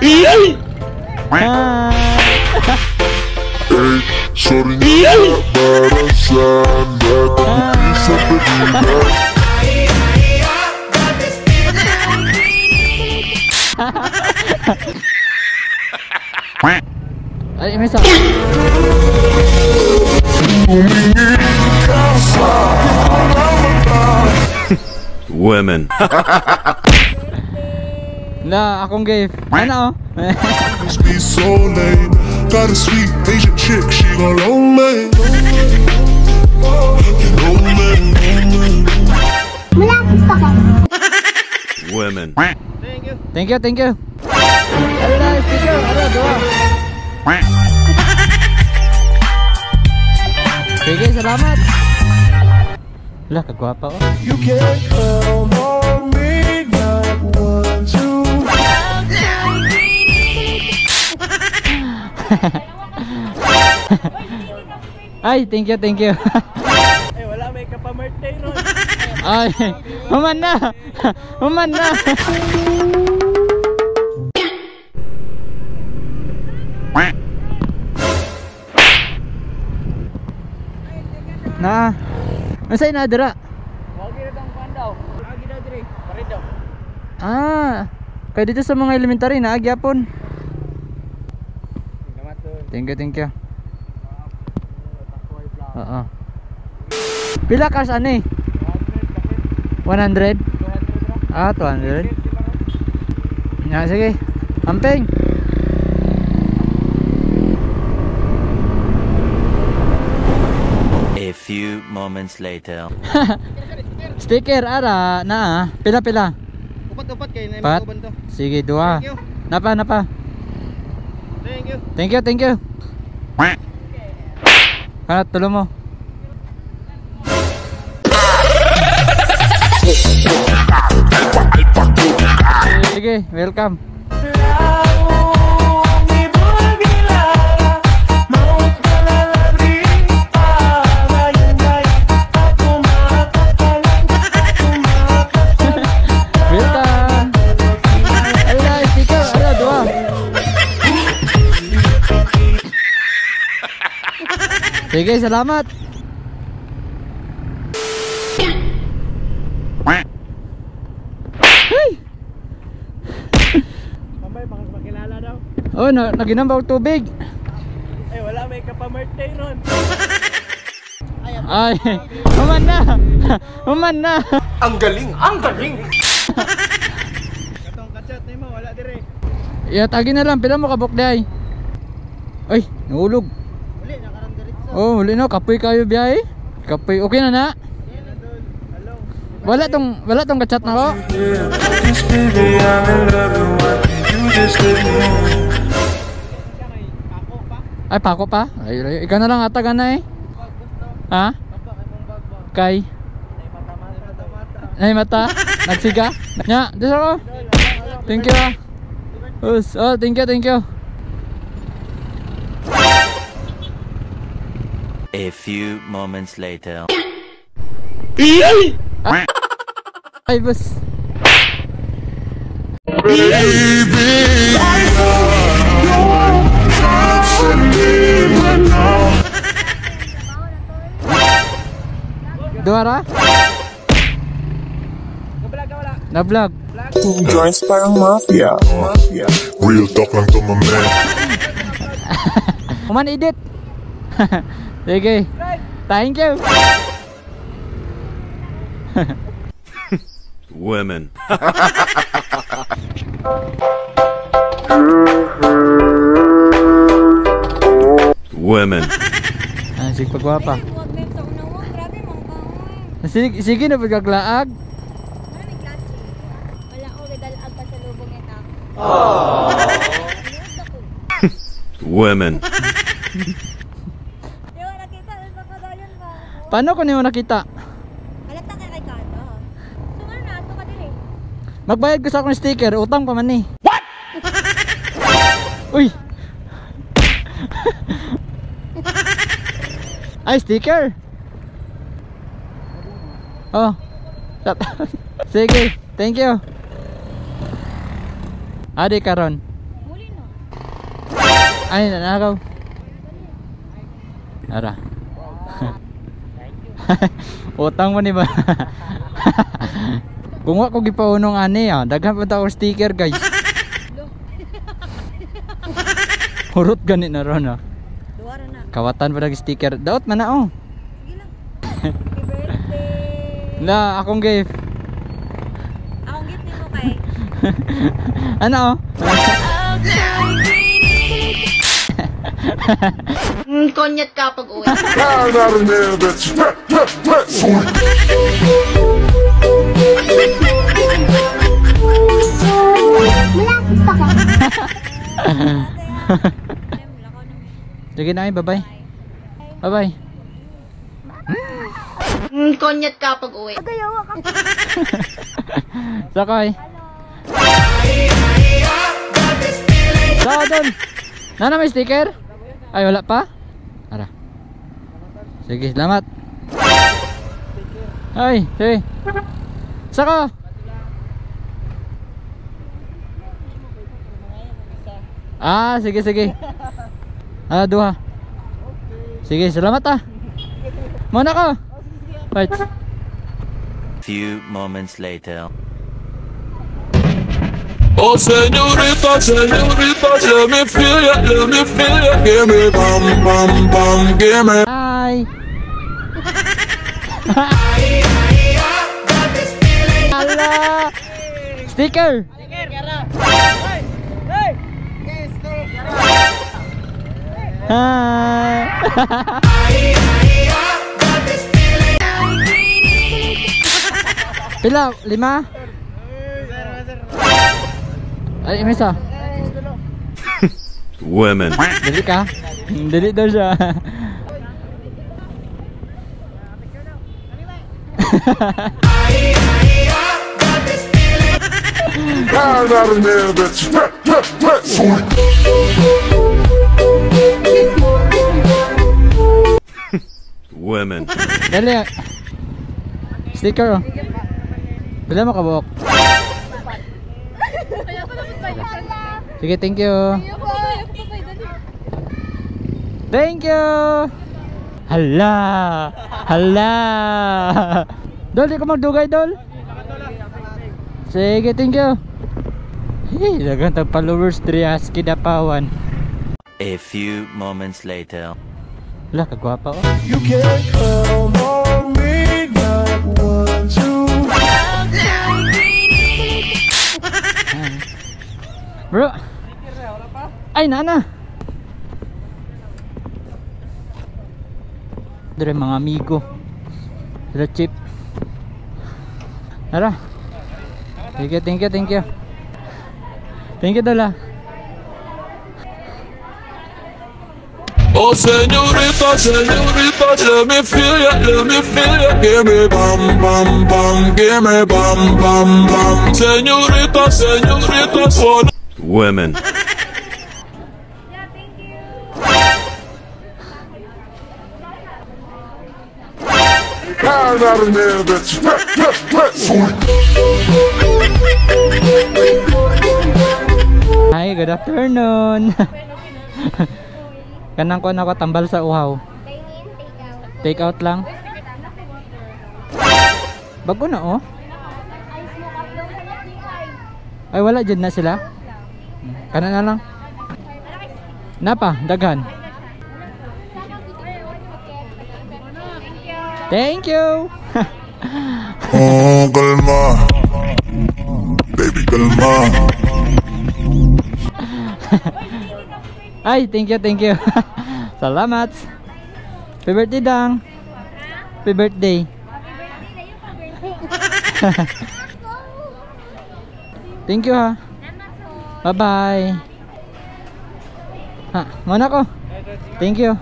Sorry na barasan natin sa pag-ibig. Ay, may isa. Women. Na, akong gift. Ano? Must be so late. Got a sweet Asian chick, she gon' lonely. Women. Thank you, thank you. Ano na, sticker? Ano, dua. Sige, salamat. Wala, kagwapa oh. You can't come on me, not one, two. Ay, thank you, thank you. Eh, wala may kapamertay ron. Ay, human na. Human na. Na. Masay na dira. Wagi na tang pandaw. Agi na dire. Parid daw. Ah. Kaya dito sa mga elementary na agyapon. Salamat doon. Thank you, thank you. Oo. Pila cars ano eh? 100? 200 ra. Ah, 200. Ya, sige. Amping. A few moments later. Sticker ara na. Pila. Upat-upat kay na Pat. maguban to. Sige, dua. Thank you. Napa. Thank you. Thank you. Kana tulo mo. Sige, welcome. Welcome. Ala, sticker, ala dua. Sige, salamat. Hey. Pambay makilala daw. Oh, naginambaw tubig. Eh, wala may kapamertay ron. Ay, human na. Human na. Ang galing! Katong kachat nimo wala dire. Tagi na lang, pila mo kabok day. Ay, nahulog. Uli nakarang diretso. Oh, huli no, kapoy kayo biyahe. Kapoy, okay na na. Yan na doon. Hello. Wala tong kachat na ko. Just baby, I'm in love with what you just did me. Siya may ako pa. Ay, pako pa. Ay, ikaw na lang ata ganay. Bag gusto. Ha? Baba kay mong bag. Kay Ay mata. ay mata. Nagsiga. Nya, dito ko. Thank you. Us, oh, thank you. A few moments later. Ay, bus. Baby, I know Duara? Gabalag ka wala. Na vlog. joints parang mafia. Real talk lang to, my man. Kuman edit. Sige. Thank you. Women. Women. Ah, sige pagwapa. Huwag na sa unawang, grabe mga kahoy. Sige na pagkaglaag. Wala may klase. Wala ko, gadalag pa sa lubong ito. Women. Di ba nakita, sa kadayon ba? Paano ko niyo nakita? Halata ka kay Kato. So nga na, ito ka din eh. Magbayad ko sa akong sticker, utang pa man ni. What? Uy. Ay, sticker. Oh. Sige, thank you. Adi karon. Muli Ay, nanakaw. Ara. Utang mo ni ba? Kung wa ko gipaunong ani daghan pa ta og sticker guys. Hurot gani na ron Duwa ra na. Kawatan pa nag sticker. Daot man na Sige lang. Happy birthday. Na akong gift. Akong gift nimo kay. Ano Konyat ka pag uwi. I'm not a man that's sweet. Sige na, bye-bye. Bye-bye. Konyat ka pag uwi. Agayawa ka. Sakay. Saka doon. Nana may sticker? Ay wala pa? Ara. Sige, salamat. Ay, sige. Saka. Sige, sige. Duha. Sige, salamat Muna ka. Right. Few moments later. Oh, señorita, señorita, let me feel ya, let me feel ya. Give me bum, bum, bum, give me. Hi. Hala. Sticker. Hi. Pila? 5? Ay, may isa. Women. Dali ka? Dali daw siya. I'm not a man that's sweet. Women. Dali. Sticker Bila mo kabok. Sige, thank you. Thank you. Hala. Hala. Dol, di ka magdugay, Dol. Sige, thank you. Hey, dagang tag followers diri aski dapawan. A few moments later. Lah, kagwapa You can't come on me like 1, 2. Bro. Ay, nana. Dire mga amigo. Sila chip. Tara. Thank you, thank you, thank you. Thank you, Dala. Oh, señorita, señorita, let me feel ya, let me feel ya. Give me bum, bum, bum, give me bum, bum, bum. Señorita, señorita, son. Women. Yeah, thank you. I'm not a man that's sweet. Hi, good afternoon. Kanang ko ako tambal sa uhaw. Take out lang. Bago na Ay wala dyan na sila. Kana na lang. Napa, daghan. Thank you. Oh, calma. Baby, calma. Ay, thank you, thank you. Salamat. Happy birthday, Dang. Happy birthday. Thank you ha. Bye bye. Muna ko. Thank you.